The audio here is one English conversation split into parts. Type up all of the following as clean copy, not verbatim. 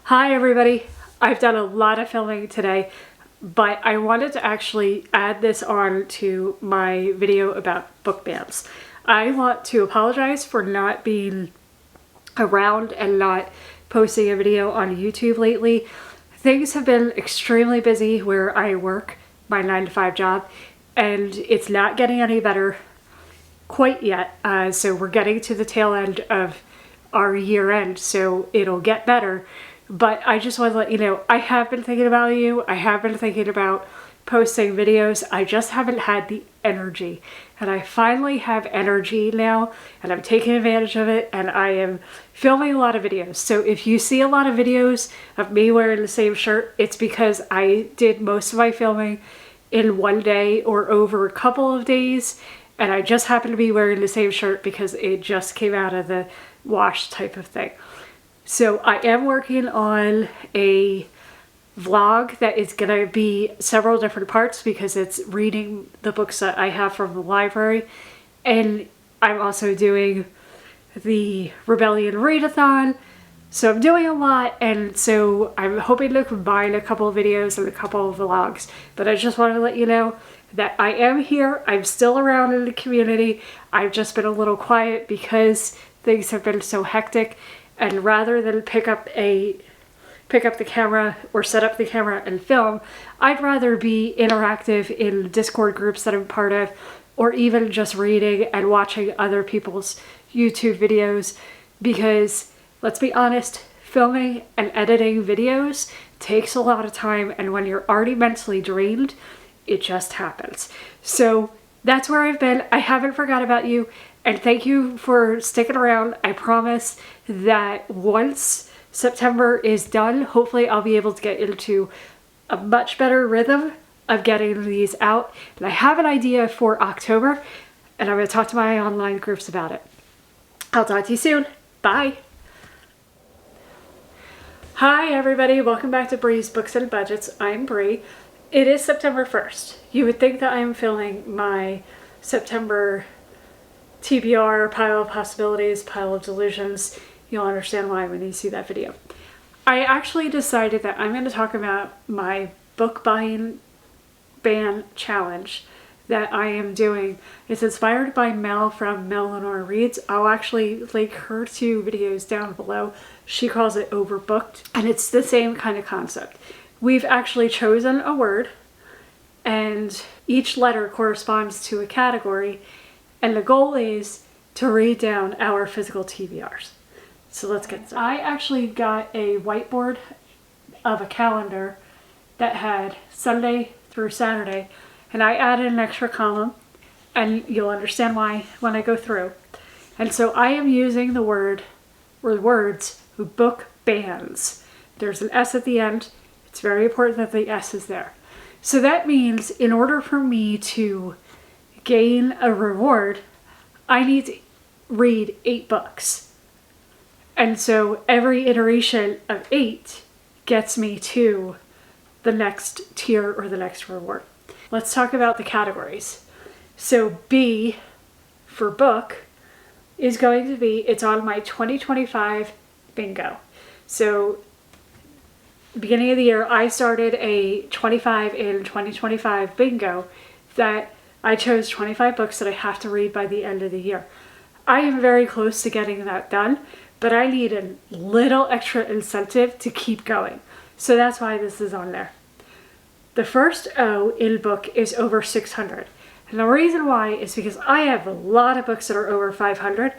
Hi everybody! I've done a lot of filming today, but I wanted to actually add this on to my video about book bans. I want to apologize for not being around and not posting a video on YouTube lately. Things have been extremely busy where I work my 9-to-5 job, and it's not getting any better quite yet. So we're getting to the tail end of our year end, so it'll get better. But I just want to let you know, I have been thinking about you. I have been thinking about posting videos. I just haven't had the energy. And I finally have energy now, and I'm taking advantage of it, and I am filming a lot of videos. So if you see a lot of videos of me wearing the same shirt, it's because I did most of my filming in one day or over a couple of days, and I just happen to be wearing the same shirt because it just came out of the wash type of thing. So I am working on a vlog that is going to be several different parts because it's reading the books that I have from the library, and I'm also doing the Rebellion Readathon. So I'm doing a lot, and so I'm hoping to combine a couple of videos and a couple of vlogs. But I just wanted to let you know that I am here. I'm still around in the community. I've just been a little quiet because things have been so hectic. And rather than pick up the camera or set up the camera and film, I'd rather be interactive in Discord groups that I'm part of, or even just reading and watching other people's YouTube videos, because let's be honest, filming and editing videos takes a lot of time, and when you're already mentally drained, it just happens. So that's where I've been. I haven't forgot about you. And thank you for sticking around. I promise that once September is done, hopefully I'll be able to get into a much better rhythm of getting these out. And I have an idea for October, and I'm going to talk to my online groups about it. I'll talk to you soon. Bye. Hi everybody, welcome back to Bree's Books and Budgets. I'm Bree. It is September 1st. You would think that I'm filming my September TBR, pile of possibilities, pile of delusions. You'll understand why when you see that video. I actually decided that I'm going to talk about my book buying ban challenge that I am doing. It's inspired by Mel from Mel Lenore Reads. I'll actually link her 2 videos down below. She calls it Overbooked, and it's the same kind of concept. We've actually chosen a word, and each letter corresponds to a category. And the goal is to read down our physical TBRs. So let's get started. I actually got a whiteboard of a calendar that had Sunday through Saturday, and I added an extra column, and you'll understand why when I go through. And so I am using the word, or the words, book bans. There's an S at the end. It's very important that the S is there. So that means in order for me to gain a reward, I need to read 8 books. And so every iteration of 8 gets me to the next tier or the next reward. Let's talk about the categories. So B for book is going to be, it's on my 2025 bingo. So beginning of the year, I started a 25 in 2025 bingo that I chose 25 books that I have to read by the end of the year. I am very close to getting that done, but I need a little extra incentive to keep going. So that's why this is on there. The first O in book is over 600. And the reason why is because I have a lot of books that are over 500,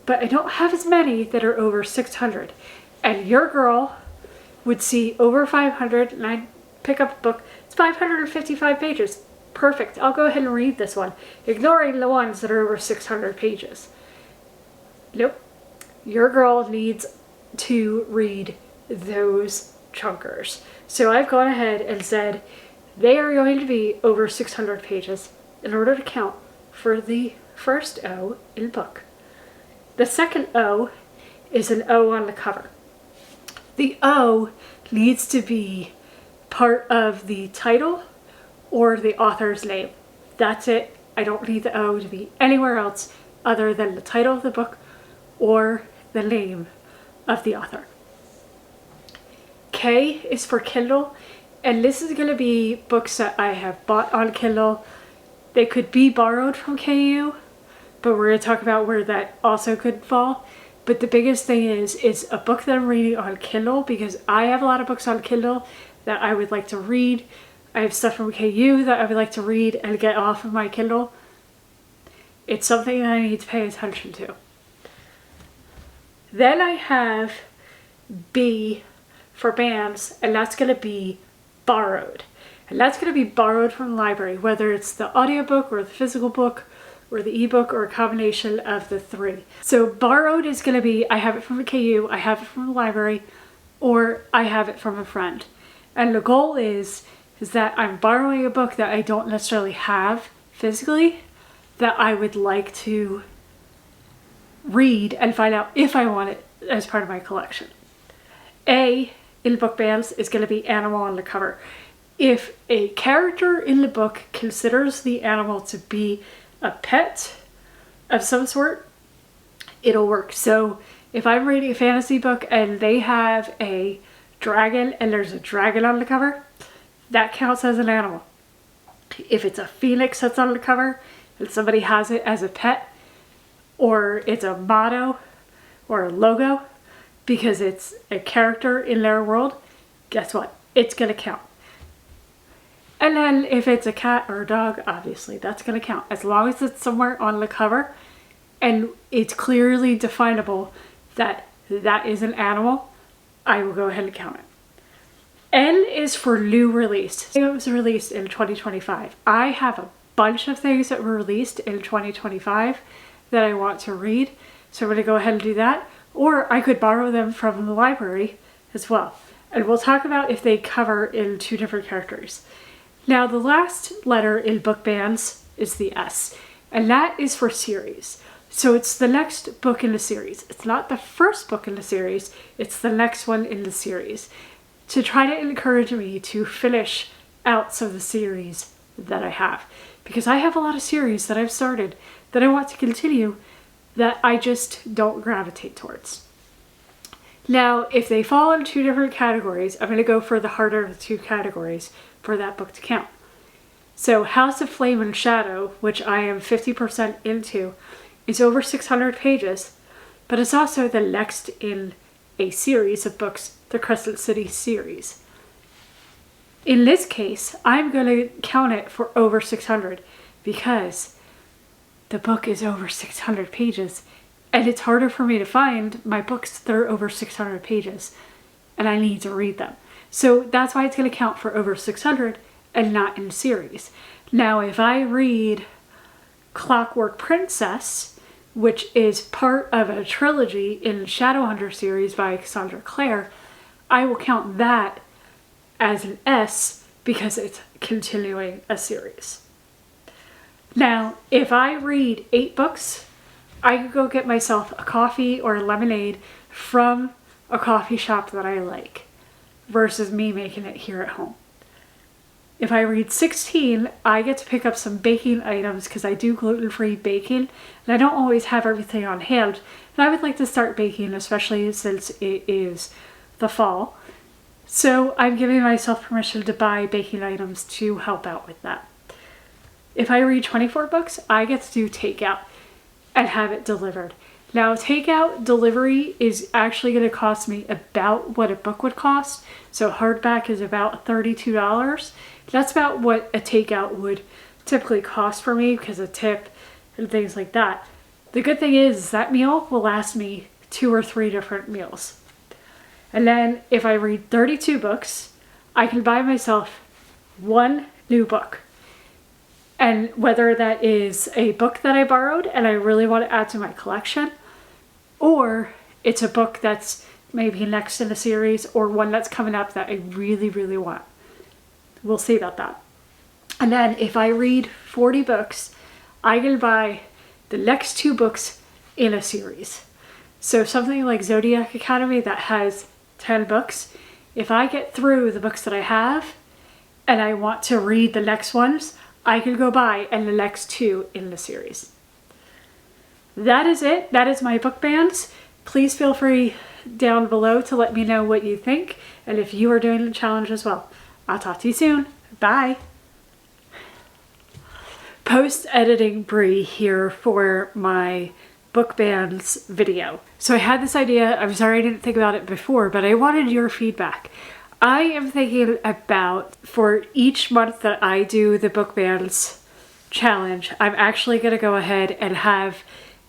but I don't have as many that are over 600. And your girl would see over 500, and I pick up a book, it's 555 pages. Perfect. I'll go ahead and read this one, ignoring the ones that are over 600 pages. Nope. Your girl needs to read those chunkers. So I've gone ahead and said they are going to be over 600 pages in order to count for the first O in book. The second O is an O on the cover. The O needs to be part of the title or the author's name. That's it. I don't need the O to be anywhere else other than the title of the book or the name of the author. K is for Kindle, and this is going to be books that I have bought on Kindle. They could be borrowed from KU, but we're going to talk about where that also could fall. But the biggest thing is a book that I'm reading on Kindle, because I have a lot of books on Kindle that I would like to read. I have stuff from KU that I would like to read and get off of my Kindle. It's something that I need to pay attention to. Then I have B for bands, and that's going to be borrowed. And that's going to be borrowed from the library, whether it's the audiobook or the physical book or the ebook or a combination of the three. So borrowed is going to be, I have it from the KU, I have it from the library, or I have it from a friend. And the goal is that I'm borrowing a book that I don't necessarily have physically, that I would like to read and find out if I want it as part of my collection. A in book bands is going to be animal on the cover. If a character in the book considers the animal to be a pet of some sort, it'll work. So if I'm reading a fantasy book and they have a dragon and there's a dragon on the cover, that counts as an animal. If it's a phoenix that's on the cover and somebody has it as a pet, or it's a motto or a logo because it's a character in their world, guess what? It's going to count. And then if it's a cat or a dog, obviously that's going to count. As long as it's somewhere on the cover and it's clearly definable that that is an animal, I will go ahead and count it. N is for new released. It was released in 2025. I have a bunch of things that were released in 2025 that I want to read. So I'm going to go ahead and do that. Or I could borrow them from the library as well. And we'll talk about if they cover in two different categories. Now the last letter in book bands is the S. And that is for series. So it's the next book in the series. It's not the first book in the series. It's the next one in the series. To try to encourage me to finish out some of the series that I have. Because I have a lot of series that I've started that I want to continue that I just don't gravitate towards. Now, if they fall in two different categories, I'm going to go for the harder of the two categories for that book to count. So House of Flame and Shadow, which I am 50% into, is over 600 pages, but it's also the next in a series of books, the Crescent City series. In this case, I'm going to count it for over 600 because the book is over 600 pages and it's harder for me to find my books that are over 600 pages and I need to read them. So that's why it's going to count for over 600 and not in series. Now, if I read Clockwork Princess, which is part of a trilogy in the Shadowhunter series by Cassandra Clare, I will count that as an S because it's continuing a series. Now, if I read 8 books, I could go get myself a coffee or a lemonade from a coffee shop that I like versus me making it here at home. If I read 16, I get to pick up some baking items because I do gluten-free baking and I don't always have everything on hand. And I would like to start baking, especially since it is the fall. So I'm giving myself permission to buy baking items to help out with that. If I read 24 books, I get to do takeout and have it delivered. Now, takeout delivery is actually going to cost me about what a book would cost. So hardback is about $32. That's about what a takeout would typically cost for me because of tip and things like that. The good thing is that meal will last me 2 or 3 different meals. And then if I read 32 books, I can buy myself 1 new book. And whether that is a book that I borrowed and I really want to add to my collection, or it's a book that's maybe next in the series or one that's coming up that I really, really want. We'll see about that. And then if I read 40 books, I can buy the next 2 books in a series. So something like Zodiac Academy that has 10 books, if I get through the books that I have and I want to read the next ones, I can go buy and the next 2 in the series. That is it. That is my book bands. Please feel free down below to let me know what you think and if you are doing the challenge as well. I'll talk to you soon. Bye. Post-editing Bree here for my book bans video. So I had this idea. I'm sorry I didn't think about it before, but I wanted your feedback. I am thinking about, for each month that I do the book bans challenge, I'm actually going to go ahead and have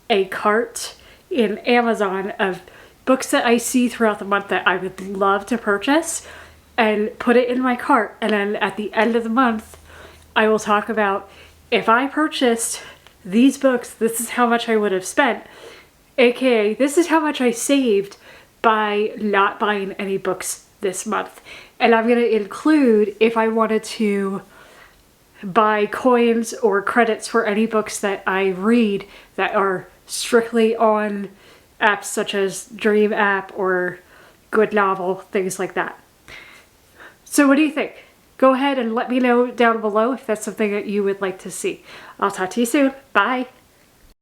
a cart in Amazon of books that I see throughout the month that I would love to purchase and put it in my cart. And then at the end of the month, I will talk about, if I purchased these books, this is how much I would have spent. AKA, this is how much I saved by not buying any books this month. And I'm going to include if I wanted to buy coins or credits for any books that I read that are strictly on apps such as Dream app or Good Novel, things like that. So what do you think? Go ahead and let me know down below if that's something that you would like to see. I'll talk to you soon. Bye.